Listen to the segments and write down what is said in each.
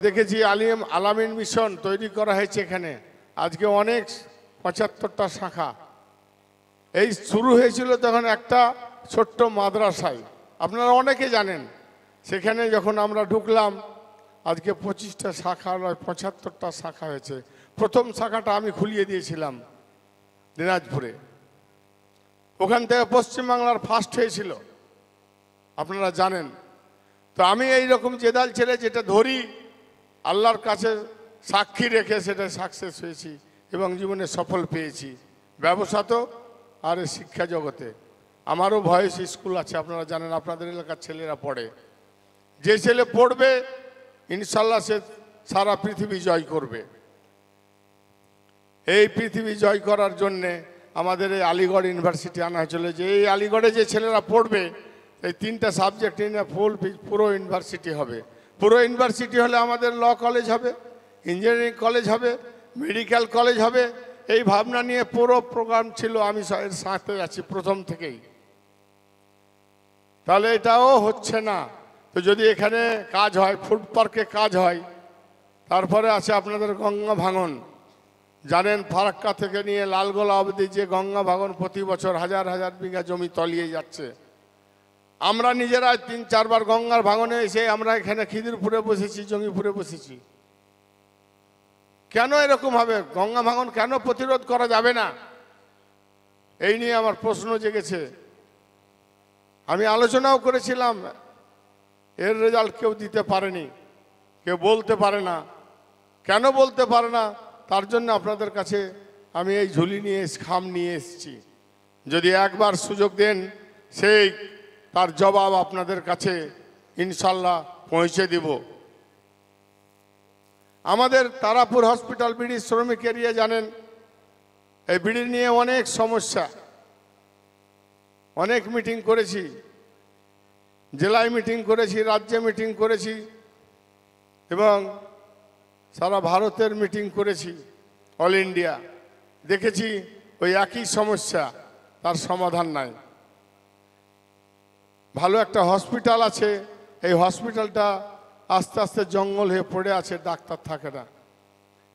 দেখেছি আলামিন মিশন তৈরি করা হয়েছে এখানে। আজকে অনেক ৭৫টা শাখা। এই শুরু হয়েছিল তখন একটা ছোট্ট মাদ্রাসায়, আপনারা অনেকে জানেন। সেখানে যখন আমরা ঢুকলাম, আজকে 25টা শাখা নয় ৭৫টা শাখা হয়েছে। প্রথম শাখাটা আমি খুলিয়ে দিয়েছিলাম দিনাজপুরে, ওখান থেকে পশ্চিমবাংলার ফার্স্ট হয়েছিল, আপনারা জানেন। তো আমি এইরকম জেদাল ছেলে যেটা ধরি, আল্লাহর কাছে সাক্ষী রেখে সেটা সাকসেস হয়েছি এবং জীবনে সফল পেয়েছি, ব্যবসাতেও আর শিক্ষা জগতে। আমারও ভয়েস স্কুল আছে, আপনারা জানেন, আপনাদের এলাকার ছেলেরা পড়ে। যে ছেলে পড়বে ইনশাল্লাহ সে সারা পৃথিবী জয় করবে। এই পৃথিবী জয় করার জন্যে আমাদের এই আলিগড় ইউনিভার্সিটি আনা হয়েছিল, যে এই আলিগড়ে যে ছেলেরা পড়বে এই 3টা সাবজেক্ট নিয়ে পুরো ইউনিভার্সিটি হবে। পুরো ইউনিভার্সিটি হলে আমাদের ল কলেজ হবে, ইঞ্জিনিয়ারিং কলেজ হবে, মেডিকেল কলেজ হবে। এই ভাবনা নিয়ে পুরো প্রোগ্রাম ছিল, আমি এর সাথে আছি প্রথম থেকেই। তাহলে এটাও হচ্ছে না। তো যদি এখানে কাজ হয়, ফুড পার্কে কাজ হয়, তারপরে আছে আপনাদের গঙ্গা ভাঙন। জানেন ফারাক্কা থেকে নিয়ে লালগোলা অবধি যে গঙ্গা ভাঙন প্রতি বছর হাজার হাজার বিঘা জমি তলিয়ে যাচ্ছে। আমরা নিজেরা 3-4 বার গঙ্গার ভাঙনে এসে আমরা এখানে খিদিরপুরে বসেছি, জঙ্গিপুরে বসেছি। কেন এরকম হবে? গঙ্গা ভাঙন কেন প্রতিরোধ করা যাবে না? এই নিয়ে আমার প্রশ্ন জেগেছে। আমি আলোচনাও করেছিলাম, এর রেজাল্ট কেউ দিতে পারেনি, কেউ বলতে পারে না। কেন বলতে পারে না? তার জন্য আপনাদের কাছে আমি এই ঝুলি নিয়ে খাম নিয়ে এসেছি। যদি একবার সুযোগ দেন, সেই তার জবাব আপনাদের কাছে ইনশাল্লাহ পৌঁছে দিব। আমাদের তারাপুর হসপিটাল বিড়ির শ্রমিক এরিয়া জানেন, এই বিড়ি নিয়ে অনেক সমস্যা, অনেক মিটিং করেছি, জেলায় মিটিং করেছি, রাজ্যে মিটিং করেছি এবং সারা ভারতের মিটিং করেছি, অল ইন্ডিয়া। দেখেছি ওই একই সমস্যা, তার সমাধান নাই। ভালো একটা হসপিটাল আছে, এই হসপিটালটা আস্তে আস্তে জঙ্গল হয়ে পড়ে আছে, ডাক্তার থাকে না।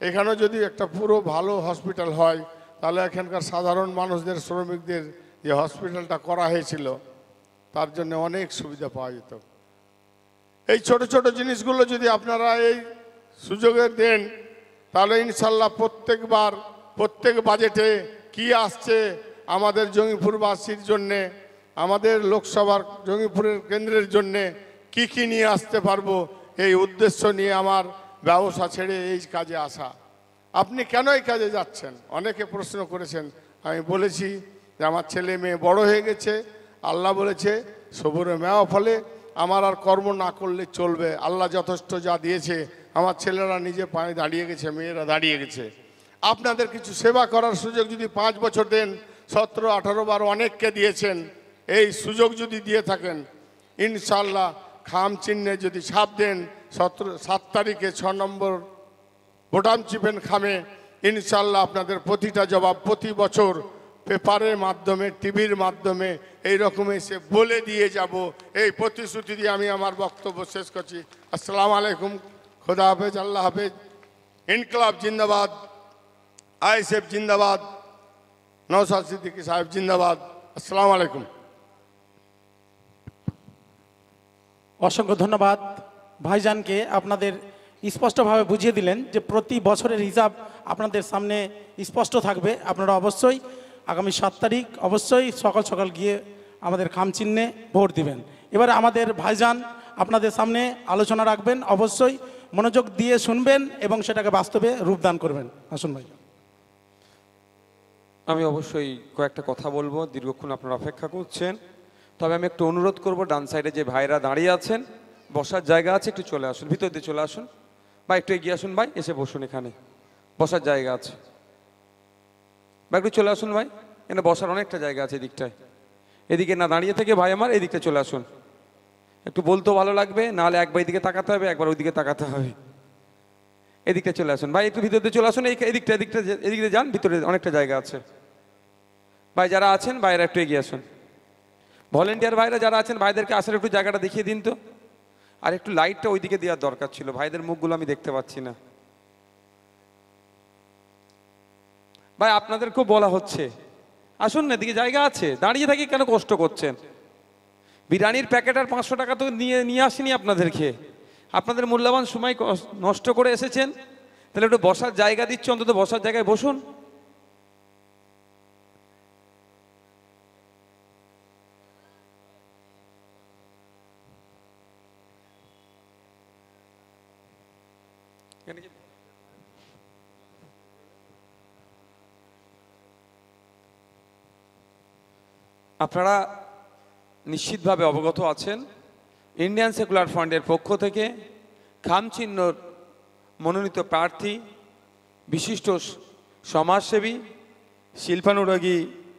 এখানেও যদি একটা পুরো ভালো হসপিটাল হয়, তাহলে এখানকার সাধারণ মানুষদের, শ্রমিকদের যে হসপিটালটা করা হয়েছিল, তার জন্য অনেক সুবিধা পাওয়া যেত। এই ছোট ছোট জিনিসগুলো যদি আপনারা এই সুযোগে দেন, তাহলে ইনশাল্লাহ প্রত্যেক বাজেটে কি আসছে আমাদের জঙ্গিপুরবাসীর জন্যে, আমাদের লোকসভার জঙ্গিপুরের কেন্দ্রের জন্যে কি কি নিয়ে আসতে পারবো, এই উদ্দেশ্য নিয়ে আমার ব্যবসা ছেড়ে এই কাজে আসা। আপনি কেন এই কাজে যাচ্ছেন? অনেকে প্রশ্ন করেছেন। আমি বলেছি যে আমার ছেলে মেয়ে বড় হয়ে গেছে, আল্লাহ বলেছে সবুরে মেওয়া ফলে, আমার আর কর্ম না করলে চলবে। আল্লাহ যথেষ্ট যা দিয়েছে, আমার ছেলেরা নিজে পায়ে দাঁড়িয়ে গেছে, মেয়েরা দাঁড়িয়ে গেছে। আপনাদের কিছু সেবা করার সুযোগ যদি 5 বছর দেন, 17-18 বার অনেককে দিয়েছেন, এই সুযোগ যদি দিয়ে থাকেন, ইনশাল্লাহ খাম চিহ্নে যদি ছাপ দেন, 7 তারিখে 6 নম্বর বোটাম চিপেন খামে, ইনশাল্লাহ আপনাদের প্রতিটা জবাব প্রতি বছর পেপারের মাধ্যমে, টিভির মাধ্যমে এই রকম এসে বলে দিয়ে যাব। এই প্রতিশ্রুতি দিয়ে আমি আমার বক্তব্য শেষ করছি। আসসালামু আলাইকুম, খোদা হাফেজ, আল্লাহ হাফেজ। ইনকলাব জিন্দাবাদ, আইএসএফ জিন্দাবাদ, নওশাদ সিদ্দিকী সাহেব জিন্দাবাদ। আসসালামু আলাইকুম। অসংখ্য ধন্যবাদ ভাইজানকে। আপনাদের স্পষ্টভাবে বুঝিয়ে দিলেন যে প্রতি বছরের হিসাব আপনাদের সামনে স্পষ্ট থাকবে। আপনারা অবশ্যই আগামী 7 তারিখ অবশ্যই সকাল সকাল গিয়ে আমাদের খাম চিহ্নে ভোট দিবেন। এবারে আমাদের ভাইজান আপনাদের সামনে আলোচনা রাখবেন, অবশ্যই মনোযোগ দিয়ে শুনবেন এবং সেটাকে বাস্তবে রূপদান করবেন। আসুন ভাই। আমি অবশ্যই কয়েকটা কথা বলবো, দীর্ঘক্ষণ আপনারা অপেক্ষা করছেন। তবে আমি একটু অনুরোধ করব, ডান সাইডে যে ভাইরা দাঁড়িয়ে আছেন, বসার জায়গা আছে, একটু চলে আসুন, ভিতর দিয়ে চলে আসুন। বা একটু এগিয়ে আসুন ভাই, এসে বসুন, এখানে বসার জায়গা আছে। বা একটু চলে আসুন ভাই, এখানে বসার অনেকটা জায়গা আছে এদিকটায়। এদিকে না দাঁড়িয়ে থেকে ভাই আমার এদিকটা চলে আসুন, একটু বলতেও ভালো লাগবে, নাহলে একবার এদিকে তাকাতে হবে, একবার ওইদিকে তাকাতে হবে। এদিকটা চলে আসুন ভাই, একটু ভিতর দিয়ে চলে আসুন, এদিকটা যান, ভিতরে অনেকটা জায়গা আছে। ভাই যারা আছেন ভাইরা একটু এগিয়ে আসুন। ভলেন্টিয়ার ভাইরা যারা আছেন, ভাইদেরকে আসার একটু জায়গাটা দেখিয়ে দিন তো। আর একটু লাইটটা ওইদিকে দেওয়ার দরকার ছিল, ভাইদের মুখগুলো আমি দেখতে পাচ্ছি না। ভাই আপনাদেরকেও বলা হচ্ছে আসুন না, এদিকে জায়গা আছে, দাঁড়িয়ে থাকি কেন কষ্ট করছেন? বিরিয়ানির প্যাকেট আর 500 টাকা তো নিয়ে আসিনি আপনাদেরকে, আপনাদের মূল্যবান সময় নষ্ট করে এসেছেন, তাহলে একটু বসার জায়গা দিচ্ছি, অন্তত বসার জায়গায় বসুন। আপনারা নিশ্চিতভাবে অবগত আছেন, ইন্ডিয়ান সেকুলার ফ্রন্টের পক্ষ থেকে খামচিহ্নর মনোনীত প্রার্থী বিশিষ্ট সমাজসেবী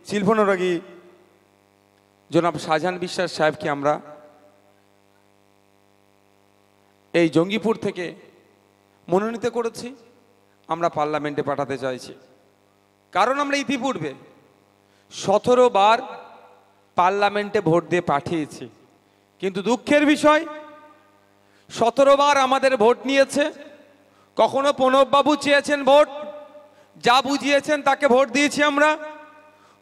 শিল্পানুরাগী জনাব শাহজাহান বিশ্বাস সাহেবকে আমরা এই জঙ্গিপুর থেকে মনোনীত করেছি, আমরা পার্লামেন্টে পাঠাতে চাইছি। কারণ আমরা ইতিপূর্বে 17 বার পার্লামেন্টে ভোট দিয়ে পাঠিয়েছি, কিন্তু দুঃখের বিষয় 17 বার আমাদের ভোট নিয়েছে। কখনো প্রণববাবু চেয়েছেন ভোট, যা বুঝিয়েছেন তাকে ভোট দিয়েছি আমরা।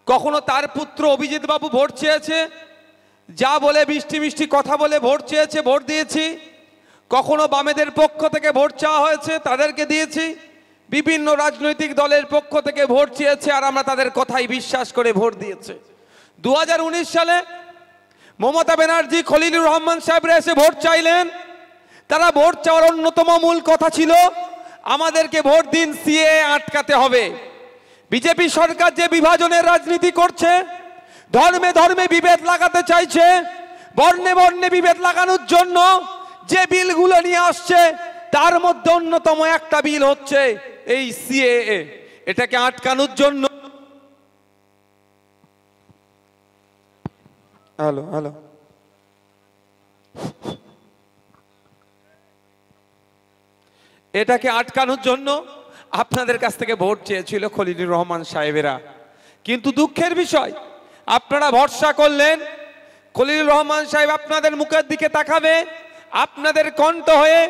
কখনো তার পুত্র অভিজিৎ বাবু ভোট চেয়েছে, যা বলে মিষ্টি মিষ্টি কথা বলে ভোট চেয়েছে, ভোট দিয়েছি। কখনো বামেদের পক্ষ থেকে ভোট চাওয়া হয়েছে, তাদেরকে দিয়েছি। বিভিন্ন রাজনৈতিক দলের পক্ষ থেকে ভোট চেয়েছে, আর আমরা তাদের কথাই বিশ্বাস করে ভোট দিয়েছে। 2019 সালে মমতা ব্যানার্জি, খলিলুর রহমান সাহেবরা এসে ভোট চাইলেন। তারা ভোট চাওয়ার অন্যতম মূল কথা ছিল আমাদেরকে ভোট দিন, সিএ আটকাতে হবে। বিজেপি সরকার যে বিভাজনের রাজনীতি করছে, ধর্মে ধর্মে বিভেদ লাগাতে চাইছে, বর্ণে বর্ণে বিভেদ লাগানোর জন্য যে বিলগুলো নিয়ে আসছে, তার মধ্যে অন্যতম একটা বিল হচ্ছে এই সিএএ। এটাকে আটকানোর জন্য এটাকে আটকানোর জন্য আপনাদের কাছ থেকে ভোট চেয়েছিল খলিলুর রহমান সাহেবেরা। কিন্তু দুঃখের বিষয়, আপনারা ভরসা করলেন খলিলুর রহমান সাহেব আপনাদের মুখের দিকে তাকাবে, আপনাদের কণ্ঠ হয়ে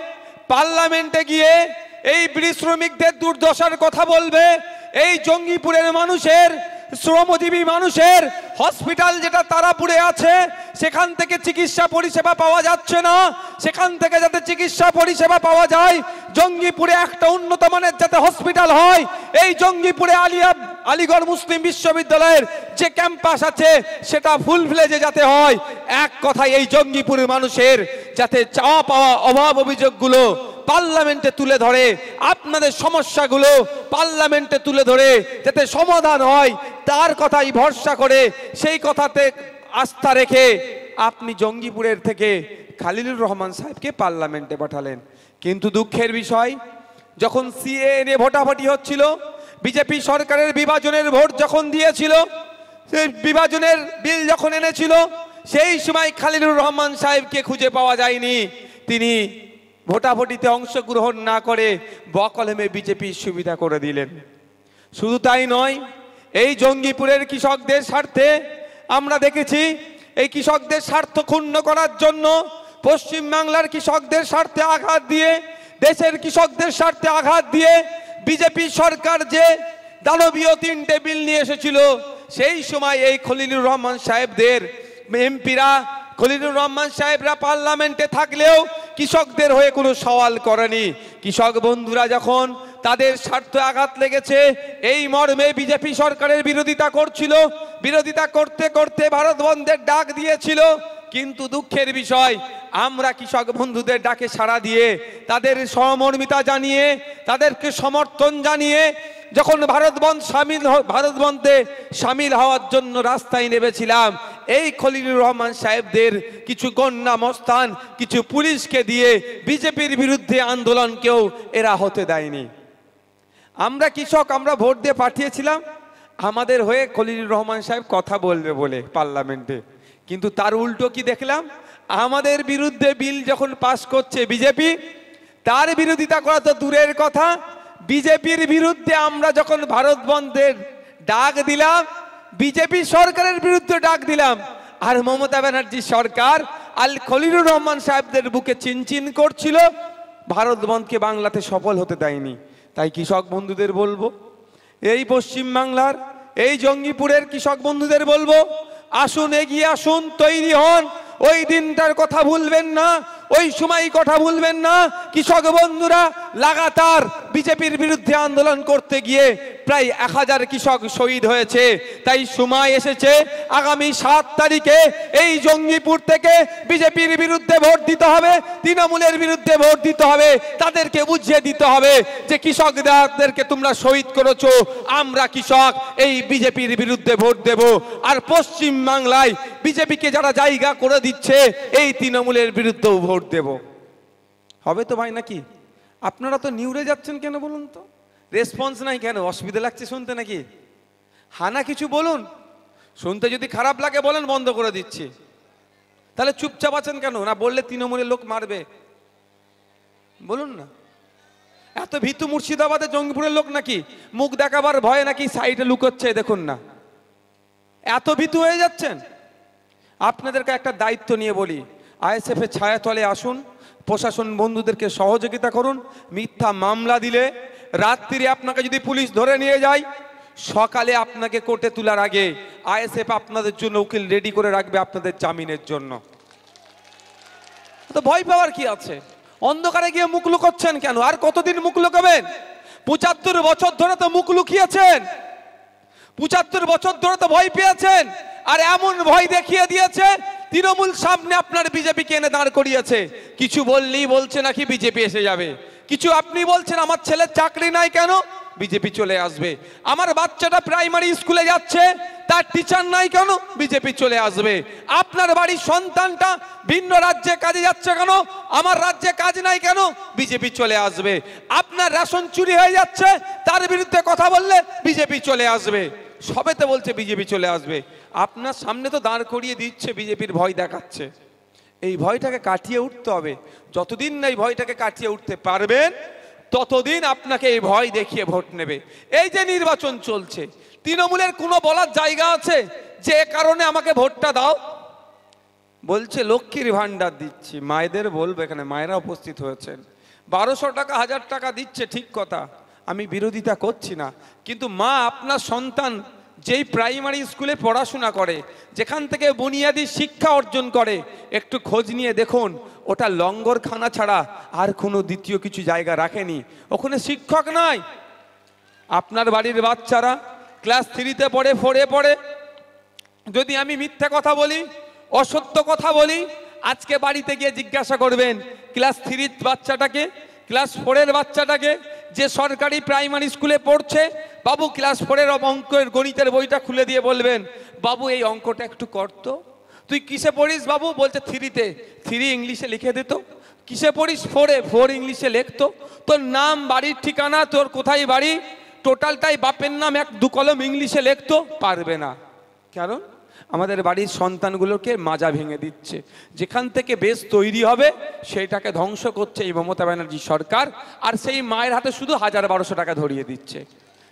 পার্লামেন্টে গিয়ে এই বিড়ি শ্রমিকদের দুর্দশার কথা বলবে, এই জঙ্গিপুরের মানুষের, শ্রমজীবী মানুষের হসপিটাল যেটা তারাপুরে আছে, সেখান থেকে চিকিৎসা পরিষেবা পাওয়া যাচ্ছে না, সেখান থেকে যাতে চিকিৎসা পরিষেবা পাওয়া যায়, জঙ্গিপুরে একটা উন্নত মানের যাতে হসপিটাল হয়, এই জঙ্গিপুরে আলিগড় মুসলিম বিশ্ববিদ্যালয়ের যে ক্যাম্পাস আছে সেটা ফুল ফ্লেজে যাতে হয়। এক কথায় এই জঙ্গিপুরের মানুষের যাতে চাওয়া পাওয়া অভাব অভিযোগগুলো পার্লামেন্টে তুলে ধরে, আপনাদের সমস্যাগুলো পার্লামেন্টে তুলে ধরে যাতে সমাধান হয়, তার কথাই ভরসা করে, সেই কথাতে আস্থা রেখে আপনি জঙ্গিপুরের থেকে খলিলুর রহমান সাহেবকে পার্লামেন্টে পাঠালেন। কিন্তু দুঃখের বিষয়, যখন সিএ নিয়ে ভোটাভুটি হচ্ছিল, বিজেপি সরকারের বিভাজনের ভোট যখন দিয়েছিল, সেই বিভাজনের বিল যখন এনেছিল, সেই সময় খলিলুর রহমান সাহেবকে খুঁজে পাওয়া যায়নি। তিনি ভোটাভুটিতে অংশগ্রহণ না করে বকলমে বিজেপির সুবিধা করে দিলেন। শুধু তাই নয়, এই জঙ্গিপুরের কৃষকদের স্বার্থে আমরা দেখেছি, এই কৃষকদের স্বার্থ ক্ষুণ্ণ করার জন্য পশ্চিমবাংলার কৃষকদের স্বার্থে আঘাত দিয়ে, দেশের কৃষকদের স্বার্থে আঘাত দিয়ে বিজেপি সরকার যে দানবীয় 3টে বিল নিয়ে এসেছিল, সেই সময় এই খলিলুর রহমান সাহেবদের এমপিরা, খলিলুর রহমান সাহেবরা পার্লামেন্টে থাকলেও কৃষকদের হয়ে কোনো সওয়াল করেনি। কৃষক বন্ধুরা যখন তাদের স্বার্থে আঘাত লেগেছে, এই মর্মে বিজেপি সরকারের বিরোধিতা করছিল, বিরোধিতা করতে করতে ভারত বন্ধের ডাক দিয়েছিল। কিন্তু দুঃখের বিষয়, আমরা কৃষক বন্ধুদের ডাকে সাড়া দিয়ে, তাদের সহমর্মিতা জানিয়ে, তাদেরকে সমর্থন জানিয়ে যখন ভারত বন্ধে সামিল হওয়ার জন্য রাস্তায় নেমেছিলাম, এই খলিলুর রহমান সাহেবদের কিছু গণ্য মস্তান, কিছু পুলিশকে দিয়ে বিজেপির বিরুদ্ধে আন্দোলনকেও এরা হতে দেয়নি। আমরা কৃষক, আমরা ভোট দিয়ে পাঠিয়েছিলাম আমাদের হয়ে খলিলুর রহমান সাহেব কথা বলবে বলে পার্লামেন্টে, কিন্তু তার উল্টো কি দেখলাম, আমাদের বিরুদ্ধে বিল যখন পাস করছে বিজেপি, তার বিরোধিতা করা তো দূরের কথা, বিজেপির বিরুদ্ধে আমরা যখন ভারত বন্ধের ডাক দিলাম, বিজেপি সরকারের বিরুদ্ধে ডাক দিলাম, আর মমতা ব্যানার্জি সরকার আল খলিলুর রহমান সাহেবদের বুকে চিনচিন করছিল, ভারত বন্ধকে বাংলাতে সফল হতে দেয়নি। তাই কৃষক বন্ধুদের বলবো, এই পশ্চিম বাংলার এই জঙ্গিপুরের কৃষক বন্ধুদের বলবো, আসুন, এগিয়ে আসুন, তৈরি হন। ওই দিনটার কথা ভুলবেন না, ওই সময় কথা ভুলবেন না। কৃষক বন্ধুরা লাগাতার বিজেপির বিরুদ্ধে আন্দোলন করতে গিয়ে প্রায় 1000 কৃষক শহীদ হয়েছে। তাই সময় এসেছে আগামী 7 তারিখে এই জঙ্গিপুর থেকে বিজেপির বিরুদ্ধে ভোট দিতে হবে, তৃণমূলের বিরুদ্ধে ভোট দিতে হবে। তাদেরকে বুঝিয়ে দিতে হবে যে কৃষকদেরকে তোমরা শহীদ করেছো, আমরা কৃষক এই বিজেপির বিরুদ্ধে ভোট দেব। আর পশ্চিম বাংলায় বিজেপিকে যারা জায়গা করে দিচ্ছে, এই তৃণমূলের বিরুদ্ধেও ভোট দেব। হবে তো ভাই নাকি? আপনারা তো নিউড়ে যাচ্ছেন কেন বলুন তো? রেসপন্স নাই কেন? অসুবিধা লাগছে শুনতে নাকি? হানা কিছু বলুন, শুনতে যদি খারাপ লাগে বলেন, বন্ধ করে দিচ্ছি। তাহলে চুপচাপ আছেন কেন? না বললে তৃণমূলের লোক মারবে, বলুন না। এত ভীতু মুর্শিদাবাদের জঙ্গিপুরের লোক নাকি? মুখ দেখাবার ভয়ে নাকি সাইডে লুকোচ্ছে, দেখুন না। এত ভীতু হয়ে যাচ্ছেন। আপনাদেরকে একটা দায়িত্ব নিয়ে বলি, আইএসএফ এর ছায়াতলে আসুন, প্রশাসন বন্ধুদেরকে সহযোগিতা করুন। মিথ্যা মামলা দিলে রাত্রিরে আপনাকে যদি পুলিশ ধরে নিয়ে যায়, সকালে আপনাকে কোর্টে তোলার আগে আইএসএফ আপনাদের জন্য উকিল রেডি করে রাখবে আপনাদের জামিনের জন্য। তো ভয় পাওয়ার কি আছে? অন্ধকারে গিয়ে মুখ লুকোচ্ছেন কেন? আর কতদিন মুখ লুকাবেন? 75 বছর ধরে তো মুখ লুকিয়েছেন, 75 বছর ধরে তো ভয় পেয়েছেন। আর এমন ভয় দেখিয়ে দিয়েছে, তৃণমূল সামনে আপনার বিজেপিকে এনে দাঁড় করিয়েছে। কিছু বললেই বলছে নাকি বিজেপি এসে যাবে। কিছু আপনি বলছেন আমার ছেলের চাকরি নাই কেন, বিজেপি চলে আসবে। আমার বাচ্চাটা প্রাইমারি স্কুলে যাচ্ছে, তার টিচার নাই কেন, বিজেপি চলে আসবে। আপনার বাড়ির সন্তানটা ভিন্ন রাজ্যে কাজে যাচ্ছে কেন, আমার রাজ্যে কাজ নাই কেন, বিজেপি চলে আসবে। আপনার রেশন চুরি হয়ে যাচ্ছে, তার বিরুদ্ধে কথা বললে বিজেপি চলে আসবে। সবেতে বলছে বিজেপি চলে আসবে। আপনার সামনে তো দাঁড় করিয়ে দিচ্ছে, বিজেপির ভয় দেখাচ্ছে। এই ভয়টাকে কাটিয়ে উঠতে হবে। যতদিন না এই ভয়টাকে কাটিয়ে উঠতে পারবেন, ততদিন আপনাকে এই ভয় দেখিয়ে ভোট নেবে। এই যে নির্বাচন চলছে, তৃণমূলের কোনো বলার জায়গা আছে যে কারণে আমাকে ভোটটা দাও? বলছে লক্ষ্মীর ভান্ডার দিচ্ছি। মায়েদের বলবো, এখানে মায়েরা উপস্থিত হয়েছেন, 1200 টাকা 1000 টাকা দিচ্ছে, ঠিক কথা, আমি বিরোধিতা করছি না। কিন্তু মা, আপনার সন্তান যেই প্রাইমারি স্কুলে পড়াশোনা করে, যেখান থেকে বুনিয়াদী শিক্ষা অর্জন করে, একটু খোঁজ নিয়ে দেখুন, ওটা লঙ্গরখানা ছাড়া আর কোনো দ্বিতীয় কিছু জায়গা রাখেনি। ওখানে শিক্ষক নাই। আপনার বাড়ির বাচ্চারা ক্লাস 3-তে পড়ে, 4-এ পড়ে। যদি আমি মিথ্যা কথা বলি, অসত্য কথা বলি, আজকে বাড়িতে গিয়ে জিজ্ঞাসা করবেন ক্লাস 3-র বাচ্চাটাকে, ক্লাস 4-এর বাচ্চাটাকে, যে সরকারি প্রাইমারি স্কুলে পড়ছে, বাবু ক্লাস 4-এর অঙ্কের গণিতের বইটা খুলে দিয়ে বলবেন, বাবু এই অঙ্কটা একটু করতো। তুই কিসে পড়িস বাবু? বলছে 3-তে। 3 ইংলিশে লিখে দিত। কিসে পড়িস? 4-এ। 4 ইংলিশে লিখতো। তোর নাম, বাড়ির ঠিকানা, তোর কোথায় বাড়ি, টোটালটাই বাপের নাম 1-2 কলম ইংলিশে লিখতো পারবে না। কারণ আমাদের বাড়ির সন্তানগুলোকে মাজা ভেঙে দিচ্ছে। যেখান থেকে বেশ তৈরি হবে সেইটাকে ধ্বংস করছে এই মমতা ব্যানার্জি সরকার। আর সেই মায়ের হাতে শুধু 1000-1200 টাকা ধরিয়ে দিচ্ছে।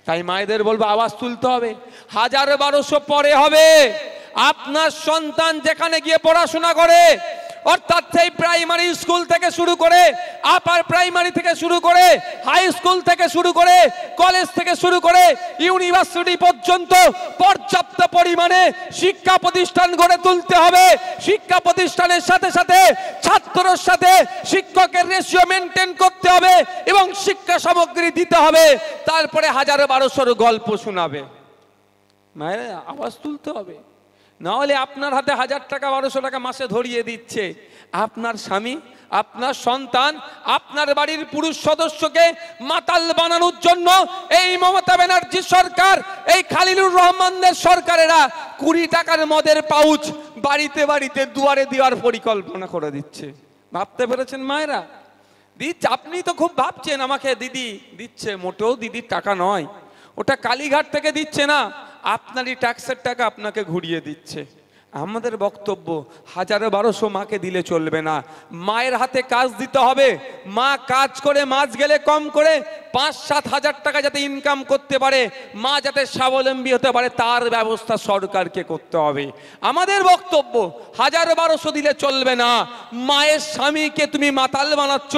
তাই মায়েদের বলবো, আওয়াজ তুলতে হবে। 1000-1200 পরে হবে। আপনার সন্তান যেখানে গিয়ে পড়াশোনা করে, অর্থাৎ সেই প্রাইমারি স্কুল থেকে শুরু করে, আপার প্রাইমারি থেকে শুরু করে, হাই স্কুল থেকে শুরু করে, কলেজ থেকে শুরু করে ইউনিভার্সিটি পর্যন্ত পর্যাপ্ত পরিমাণে শিক্ষা প্রতিষ্ঠান গড়ে তুলতে হবে। শিক্ষা প্রতিষ্ঠানের সাথে সাথে ছাত্রর সাথে শিক্ষকের রেশিও মেনটেন করতে হবে এবং শিক্ষা সামগ্রী দিতে হবে। তারপরে 1000-1200 গল্প শোনাবে। মায়েরা আওয়াজ তুলতে হবে। না হলে আপনার হাতে 1000 টাকা 1200 টাকা মাসে ধরিয়ে দিচ্ছে আপনার স্বামী, আপনার সন্তান, আপনার বাড়ির পুরুষ সদস্যকে মাতাল বানানোর জন্য এই মমতা ব্যানার্জি সরকার, এই খলিলুর রহমানদের সরকারেরা 20 টাকার মদের পাউচ বাড়িতে বাড়িতে দুয়ারে দেওয়ার পরিকল্পনা করে দিচ্ছে। ভাবতে পেরেছেন মায়েরা? দিচ্ছে। আপনি তো খুব ভাবছেন আমাকে দিদি দিচ্ছে, মোটেও দিদির টাকা নয়, ওটা কালীঘাট থেকে দিচ্ছে না, আপনারই ট্যাক্সের টাকা আপনাকে ঘুরিয়ে দিচ্ছে। আমাদের বক্তব্য, 1000-1200 মাকে দিলে চলবে না, মায়ের হাতে কাজ দিতে হবে। মা কাজ করে মাস গেলে কম করে 5-7 হাজার টাকা যাতে ইনকাম করতে পারে, মা যাতে স্বাবলম্বী হতে পারে, তার ব্যবস্থা সরকারকে করতে হবে। আমাদের বক্তব্য 1000-1200 দিলে চলবে না। মায়ের স্বামীকে তুমি মাতাল বানাচ্ছ,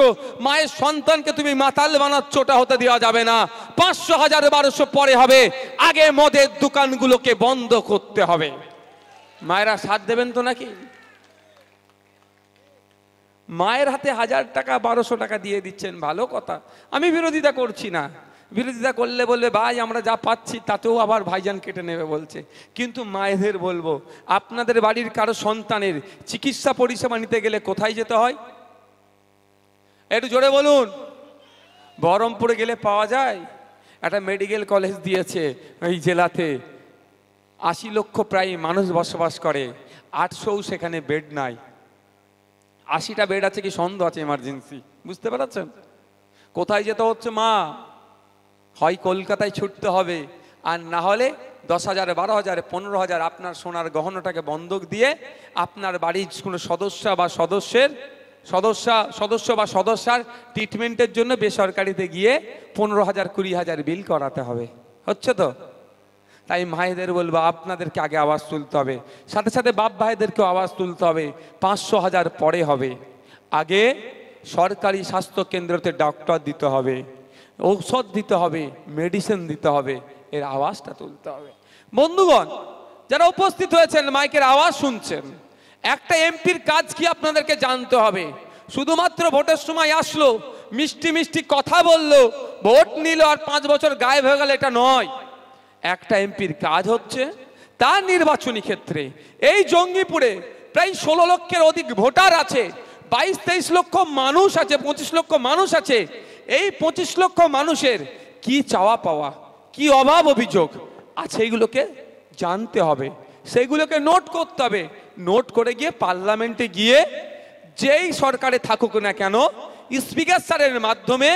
মায়ের সন্তানকে তুমি মাতাল বানাচ্ছ, ওটা হতে দেওয়া যাবে না। 500, 1000, 1200 পরে হবে, আগে মদের দোকানগুলোকে বন্ধ করতে হবে। মায়েরা সাথ দেবেন তো নাকি? মায়ের হাতে 1000 টাকা 1200 টাকা দিয়ে দিচ্ছেন, ভালো কথা, আমি বিরোধিতা করছি না। বিরোধিতা করলে বলবে ভাই আমরা যা পাচ্ছি তাতেও আবার ভাইজান কেটে নেবে বলছে। কিন্তু মায়েদের বলবো, আপনাদের বাড়ির কারো সন্তানের চিকিৎসা পরিষেবা নিতে গেলে কোথায় যেতে হয়? একটু জোরে বলুন। বহরমপুরে গেলে পাওয়া যায়? একটা মেডিকেল কলেজ দিয়েছে এই জেলাতে, 80 লক্ষ প্রায় মানুষ বসবাস করে, 800 সেখানে বেড নাই। 80টা বেড আছে কি সন্দেহ আছে এমার্জেন্সি, বুঝতে পারছেন? কোথায় যেতে হচ্ছে মা? হয় কলকাতায় ছুটতে হবে, আর না হলে 10,000, 12,000, 15,000 আপনার সোনার গহনাটাকে বন্ধক দিয়ে আপনার বাড়ির কোনো সদস্য বা সদস্যার ট্রিটমেন্টের জন্য বেসরকারিতে গিয়ে 15,000, 20,000 বিল করাতে হবে। হচ্ছে তো? তাই মায়েদের বলবো আপনাদেরকে আগে আওয়াজ তুলতে হবে, সাথে সাথে বাপ ভাইদেরকেও আওয়াজ তুলতে হবে। 500,000 পরে হবে, আগে সরকারি স্বাস্থ্য কেন্দ্রতে ডক্টর দিতে হবে, ঔষধ দিতে হবে, মেডিসিন দিতে হবে, এর আওয়াজটা তুলতে হবে। বন্ধুগণ যারা উপস্থিত হয়েছেন, মাইকের আওয়াজ শুনছেন, একটা এমপির কাজ কি আপনাদেরকে জানতে হবে। শুধুমাত্র ভোটের সময় আসলো, মিষ্টি মিষ্টি কথা বললো, ভোট নিল আর 5 বছর গায়েব হয়ে গেল, এটা নয়। একটা এমপির কাজ হচ্ছে তার নির্বাচনী ক্ষেত্রে, এই জঙ্গিপুরে প্রায় 16 লক্ষের অধিক ভোটার আছে, 22-23 লক্ষ মানুষ আছে, 25 লক্ষ মানুষ আছে। এই 25 লক্ষ মানুষের কি চাওয়া পাওয়া, কি অভাব অভিযোগ আছে, এইগুলোকে জানতে হবে, সেগুলোকে নোট করতে হবে। নোট করে গিয়ে পার্লামেন্টে গিয়ে যেই সরকারে থাকুক না কেন, স্পিকার স্যারের মাধ্যমে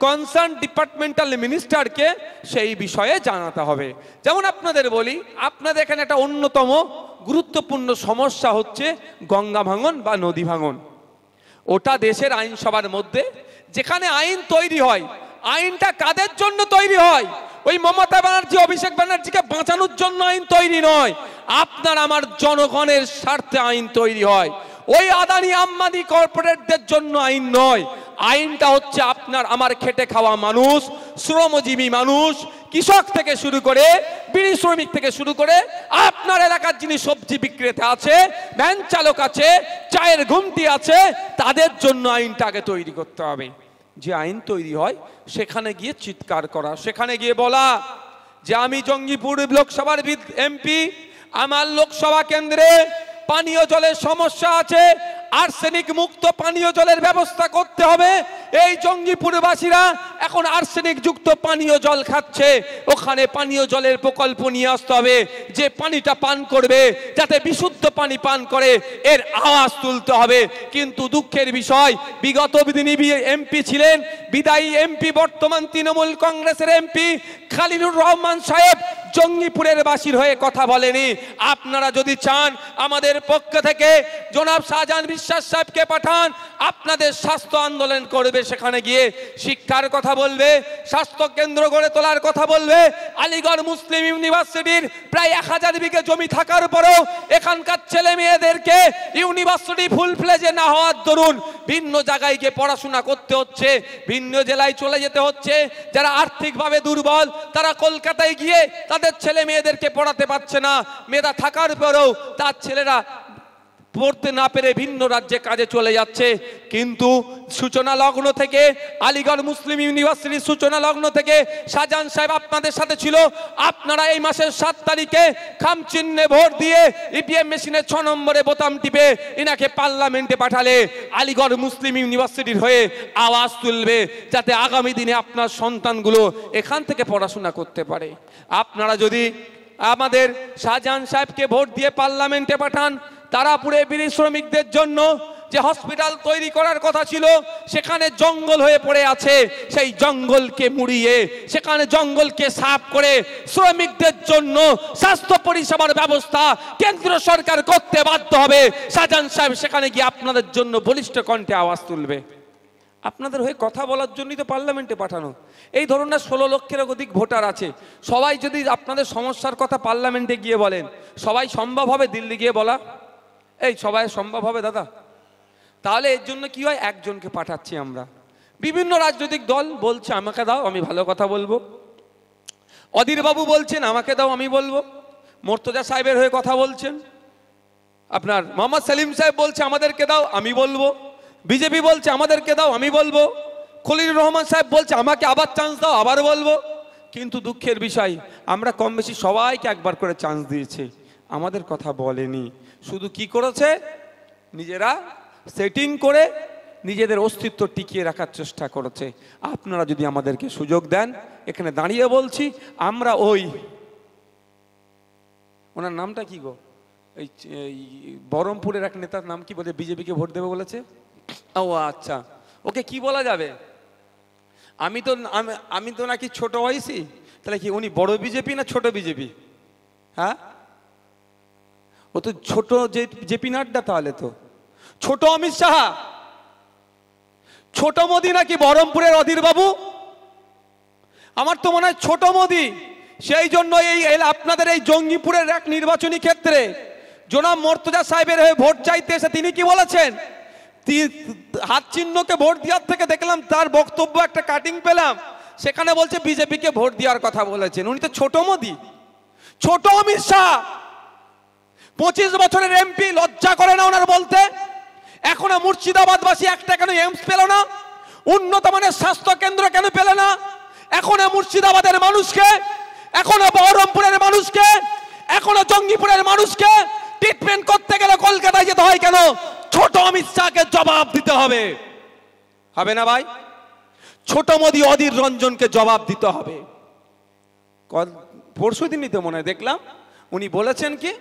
কনসার্ন ডিপার্টমেন্টাল মিনিস্টারকে সেই বিষয়ে জানাতে হবে। যেমন আপনাদের বলি, আপনাদের এখানে একটা অন্যতম গুরুত্বপূর্ণ সমস্যা হচ্ছে গঙ্গা ভাঙন বা নদী ভাঙন। ওটা দেশের আইনসভার মধ্যে যেখানে আইন তৈরি হয়, আইনটা কাদের জন্য তৈরি হয়? ওই মমতা ব্যানার্জি, অভিষেক ব্যানার্জিকে বাঁচানোর জন্য আইন তৈরি নয়, আপনার আমার জনগণের স্বার্থে আইন তৈরি হয়। ওই আদানি আম্বানি কর্পোরেটদের জন্য আইন নয়। আইনটা হচ্ছে আপনার আমার খেটে খাওয়া মানুষ, শ্রমজীবী মানুষ, কৃষক থেকে শুরু করে বিড়ি শ্রমিক থেকে শুরু করে আপনার এলাকার যিনি সবজি বিক্রেতা আছে, ভ্যান চালক আছে, চায়ের ঘুমটি আছে, তাদের জন্য আইনটা আগে তৈরি করতে হবে। যে আইন তৈরি হয় সেখানে গিয়ে চিৎকার করা, সেখানে গিয়ে বলা যে আমি জঙ্গিপুর লোকসভার এমপি, আমার লোকসভা কেন্দ্রে পানীয় জলের সমস্যা আছে, আর্সেনিক মুক্ত পানীয় জলের ব্যবস্থা করতে হবে। এই জঙ্গিপুরবাসীরা এখন আর্সেনিক যুক্ত পানীয় জল খাচ্ছে, ওখানে পানীয় জলের প্রকল্প নিয়ে আসতে হবে, যে পানিটা পান করবে যাতে বিশুদ্ধ পানি পান করে, এর আওয়াজ তুলতে হবে। কিন্তু দুঃখের বিষয়, বিগত দিনে এমপি ছিলেন, বিদায়ী এমপি, বর্তমান তৃণমূল কংগ্রেসের এমপি খালিলুর রহমান সাহেব জঙ্গিপুরের বাসীর হয়ে কথা বলেনি। আপনারা যদি চান আমাদের পক্ষ থেকে জনাব শাহজাহান বিশ্বাস সাহেবকে পাঠান, আপনাদের স্বাস্থ্য আন্দোলন করবে, সেখানে গিয়ে শিক্ষার কথা বলবে, স্বাস্থ্য কেন্দ্র গড়ে তোলার কথা বলবে। আলিগড় মুসলিম ইউনিভার্সিটির প্রায় 1000 বিঘে জমি থাকার পরেও এখানকার ছেলে মেয়েদেরকে ইউনিভার্সিটি ফুল ফ্লেজে না হওয়ার দরুন ভিন্ন জায়গায় গিয়ে পড়াশোনা করতে হচ্ছে, ভিন্ন জেলায় চলে যেতে হচ্ছে। যারা আর্থিকভাবে দুর্বল তারা কলকাতায় গিয়ে তাদের ছেলে মেয়েদেরকে পড়াতে পারছে না, মেধা থাকার পরেও তার ছেলেরা পড়তে না পেরে ভিন্ন রাজ্যে কাজে চলে যাচ্ছে। কিন্তু সূচনা লগ্ন থেকে, আলিগড় মুসলিম ইউনিভার্সিটির সূচনা লগ্ন থেকে শাহজাহান সাহেব আপনাদের সাথে ছিল। আপনারা এই মাসের 7 তারিখে খাম চিহ্নে ভোট দিয়ে ইভিএম মেশিনে 6 নম্বরে বোতাম টিপে ইনাকে পার্লামেন্টে পাঠালে আলিগড় মুসলিম ইউনিভার্সিটির হয়ে আওয়াজ তুলবে, যাতে আগামী দিনে আপনার সন্তানগুলো এখান থেকে পড়াশোনা করতে পারে। আপনারা যদি আমাদের শাহজাহান সাহেবকে ভোট দিয়ে পার্লামেন্টে পাঠান, তারাপুরে বিড়ি শ্রমিকদের জন্য যে হসপিটাল তৈরি করার কথা ছিল সেখানে জঙ্গল হয়ে পড়ে আছে, সেই জঙ্গলকে মুড়িয়ে, সেখানে জঙ্গলকে সাফ করে শ্রমিকদের জন্য স্বাস্থ্য পরিষেবার ব্যবস্থা কেন্দ্র সরকার করতে বাধ্য হবে। শাহজাহান সাহেব সেখানে গিয়ে আপনাদের জন্য বলিষ্ঠ কণ্ঠে আওয়াজ তুলবে। আপনাদের হয়ে কথা বলার জন্যই তো পার্লামেন্টে পাঠানো। এই ধরুন না 16 লক্ষের অধিক ভোটার আছে, সবাই যদি আপনাদের সমস্যার কথা পার্লামেন্টে গিয়ে বলেন, সবাই সম্ভব হবে দিল্লি গিয়ে বলা? এই সবাই সম্ভব হবে দাদা? তাহলে এর জন্য কি হয়, একজনকে পাঠাচ্ছি আমরা। বিভিন্ন রাজনৈতিক দল বলছে আমাকে দাও, আমি ভালো কথা বলবো। অধীর বাবু বলছেন আমাকে দাও, আমি বলবো। মোর্তজা সাহেবের হয়ে কথা বলছেন, আপনার মোহাম্মদ সেলিম সাহেব বলছে আমাদেরকে দাও, আমি বলবো। বিজেপি বলছে আমাদেরকে দাও, আমি বলবো। খলিলুর রহমান সাহেব বলছে আমাকে আবার চান্স দাও, আবার বলবো। কিন্তু দুঃখের বিষয়, আমরা কম বেশি সবাইকে একবার করে চান্স দিয়েছি, আমাদের কথা বলেনি। শুধু কি করেছে, নিজেরা সেটিং করে নিজেদের অস্তিত্ব টিকিয়ে রাখার চেষ্টা করেছে। আপনারা যদি আমাদেরকে সুযোগ দেন, এখানে দাঁড়িয়ে বলছি, আমরা ওই ওনার নামটা কি গো, এই বহরমপুরের এক নেতার নাম কি বলে, বিজেপিকে ভোট দেবে বলেছে? ও আচ্ছা, ওকে কি বলা যাবে? আমি তো নাকি ছোট বয়সী, তাহলে কি উনি বড় বিজেপি না ছোট বিজেপি? হ্যাঁ, ও তো ছোট জেপি নাড্ডা, তাহলে তো ছোট অমিত শাহ। ছোট মোদি নাকি বহরমপুরের অধীর বাবু? আমার তো মনে হয় ছোট মোদি। সেই জন্য এই আপনাদের এই জঙ্গিপুরের এক নির্বাচনী ক্ষেত্রে জনাব মোর্তজা সাহেবের হয়ে ভোট চাইতে এসে তিনি কি বলেছেন, হাত চিহ্নকে ভোট দেওয়ার থেকে দেখলাম তার বক্তব্য একটা কাটিং পেলাম, সেখানে বলছে বিজেপিকে ভোট দেওয়ার কথা বলেছেন। উনি তো ছোট মোদি, ছোট অমিত শাহ। 25 বছরের এমপি, লজ্জা করে না ওনার বলতে? এখনো মুর্শিদাবাদবাসী একটা কেন এমস পেল না? উন্নত মানের স্বাস্থ্য কেন্দ্র কেন পেল না? এখনো মুর্শিদাবাদের মানুষকে, এখনো বহরমপুরের মানুষকে, এখনো জঙ্গিপুরের মানুষকে ট্রিটমেন্ট করতে গেলে কলকাতায় যেতে হয় কেন? ছোট অমিত শাহকে জবাব দিতে হবে, হবে না ভাই? ছোট মোদি অধীর রঞ্জনকে জবাব দিতে হবে। পরশু দিনই তো মনে হয় দেখলাম উনি বলেছেন কি,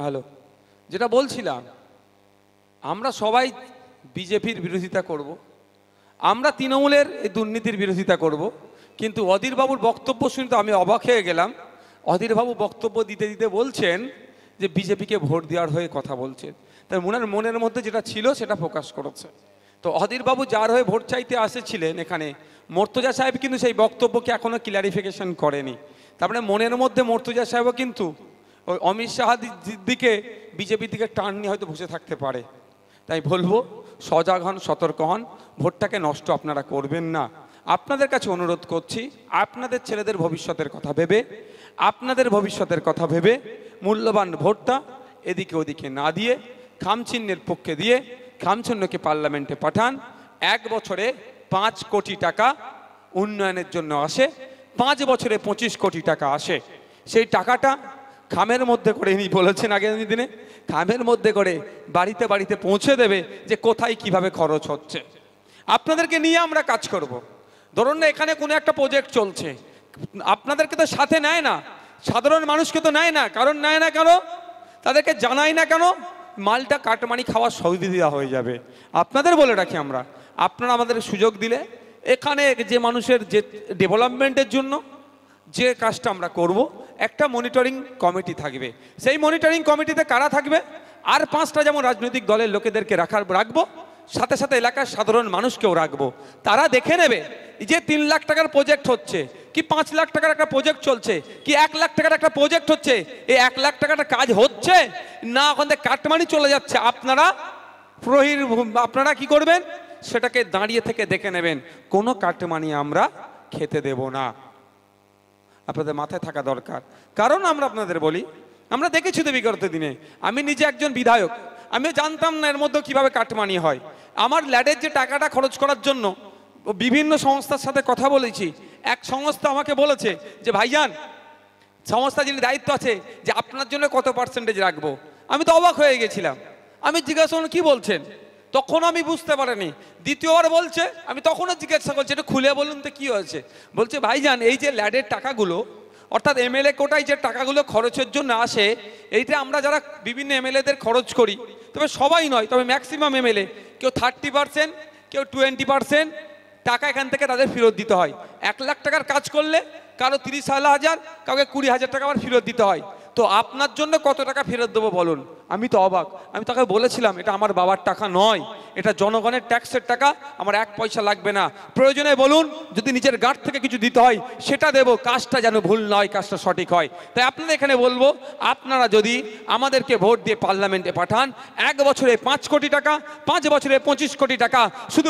হ্যালো, যেটা বলছিলাম, আমরা সবাই বিজেপির বিরোধিতা করব, আমরা তৃণমূলের এই দুর্নীতির বিরোধিতা করব, কিন্তু অধীরবাবুর বক্তব্য শুনে তো আমি অবাক হয়ে গেলাম। অধীরবাবু বক্তব্য দিতে দিতে বলছেন যে বিজেপিকে ভোট দেওয়ার হয়ে কথা বলছেন, তার মনের মধ্যে যেটা ছিল সেটা প্রকাশ করেছে। তো অধীরবাবু যার হয়ে ভোট চাইতে আসেছিলেন এখানে, মর্তুজা সাহেব কিন্তু সেই বক্তব্যকে এখনো ক্লারিফিকেশন করেনি। তারপরে মনের মধ্যে মর্তুজা সাহেবও কিন্তু ওই অমিত শাহ দিকে বিজেপির দিকে টান নিয়ে হয়তো বসে থাকতে পারে। তাই বলবো, সজাগ হন, সতর্ক হন, ভোটটাকে নষ্ট আপনারা করবেন না। আপনাদের কাছে অনুরোধ করছি, আপনাদের ছেলেদের ভবিষ্যতের কথা ভেবে, আপনাদের ভবিষ্যতের কথা ভেবে মূল্যবান ভোটটা এদিকে ওদিকে না দিয়ে খামচিহ্নের পক্ষে দিয়ে খামচিহ্নকে পার্লামেন্টে পাঠান। 1 বছরে 5 কোটি টাকা উন্নয়নের জন্য আসে, 5 বছরে 25 কোটি টাকা আসে। সেই টাকাটা খামের মধ্যে করে, ইনি বলেছেন আগামী দিনে খামের মধ্যে করে বাড়িতে বাড়িতে পৌঁছে দেবে যে কোথায় কিভাবে খরচ হচ্ছে। আপনাদেরকে নিয়ে আমরা কাজ করব। ধরুন না এখানে কোনো একটা প্রজেক্ট চলছে, আপনাদেরকে তো সাথে নেয় না, সাধারণ মানুষকে তো নেয় না। কারণ নেয় না কেন? তাদেরকে জানাই না কেন? মালটা কাটমানি খাওয়ার সুবিধা হয়ে যাবে। আপনাদের বলে রাখি, আমরা আপনারা আমাদের সুযোগ দিলে এখানে যে মানুষের যে ডেভেলপমেন্টের জন্য যে কাজটা আমরা করব, একটা মনিটরিং কমিটি থাকবে। সেই মনিটরিং কমিটিতে কারা থাকবে? আর 5টা যেমন রাজনৈতিক দলের লোকেদেরকে রাখবো, সাথে সাথে এলাকার সাধারণ মানুষকেও রাখবো। তারা দেখে নেবে যে 3 লাখ টাকার প্রজেক্ট হচ্ছে কি 5 লাখ টাকার একটা প্রজেক্ট চলছে কি 1 লাখ টাকার একটা প্রজেক্ট হচ্ছে, এই 1 লাখ টাকাটা কাজ হচ্ছে না ওখান থেকে কাটমানি চলে যাচ্ছে। আপনারা কি করবেন? সেটাকে দাঁড়িয়ে থেকে দেখে নেবেন। কোনো কাটমানি আমরা খেতে দেব না, আপনাদের মাথায় থাকা দরকার। কারণ আমরা আপনাদের বলি, আমরা দেখেছি তো বিগত দিনে, আমি নিজে একজন বিধায়ক, আমি জানতাম না এর মধ্যে কিভাবে কাটমানি হয়। আমার ল্যাডের যে টাকাটা খরচ করার জন্য বিভিন্ন সংস্থার সাথে কথা বলেছি। এক সংস্থা আমাকে বলেছে যে ভাইজান, সংস্থা যিনি দায়িত্ব আছে যে আপনার জন্য কত পার্সেন্টেজ রাখবো। আমি তো অবাক হয়ে গেছিলাম, আমি জিজ্ঞাসা করলাম কি বলছেন, তখন আমি বুঝতে পারিনি। দ্বিতীয়বার বলছে, আমি তখনও জিজ্ঞাসা করছি একটু খুলে বলুন তো কি হয়েছে। বলছে ভাইজান, এই যে ল্যাডের টাকাগুলো অর্থাৎ এমএলএ কোটায় যে টাকাগুলো খরচের জন্য আসে, এইটা আমরা যারা বিভিন্ন এমএলএদের খরচ করি, তবে সবাই নয়, তবে ম্যাক্সিমাম এমএলএ কেউ 30%, কেউ 20% টাকা এখান থেকে তাদের ফেরত দিতে হয়। 1 লাখ টাকার কাজ করলে কারো 30,000, কাউকে 20,000 টাকা আবার ফেরত দিতে হয়। তো আপনার জন্য কত টাকা ফেরত দেবো বলুন? আমি তো অবাক। আমি তাকে বলেছিলাম এটা আমার বাবার টাকা নয়, এটা জনগণের ট্যাক্সের টাকা, আমার 1 পয়সা লাগবে না। প্রয়োজনে বলুন, যদি নিজের গাঁট থেকে কিছু দিতে হয় সেটা দেবো, কাজটা যেন ভুল নয়, কাজটা সঠিক হয়। তাই আপনাদের এখানে বলবো, আপনারা যদি আমাদেরকে ভোট দিয়ে পার্লামেন্টে পাঠান, 1 বছরে 5 কোটি টাকা, 5 বছরে 25 কোটি টাকা শুধু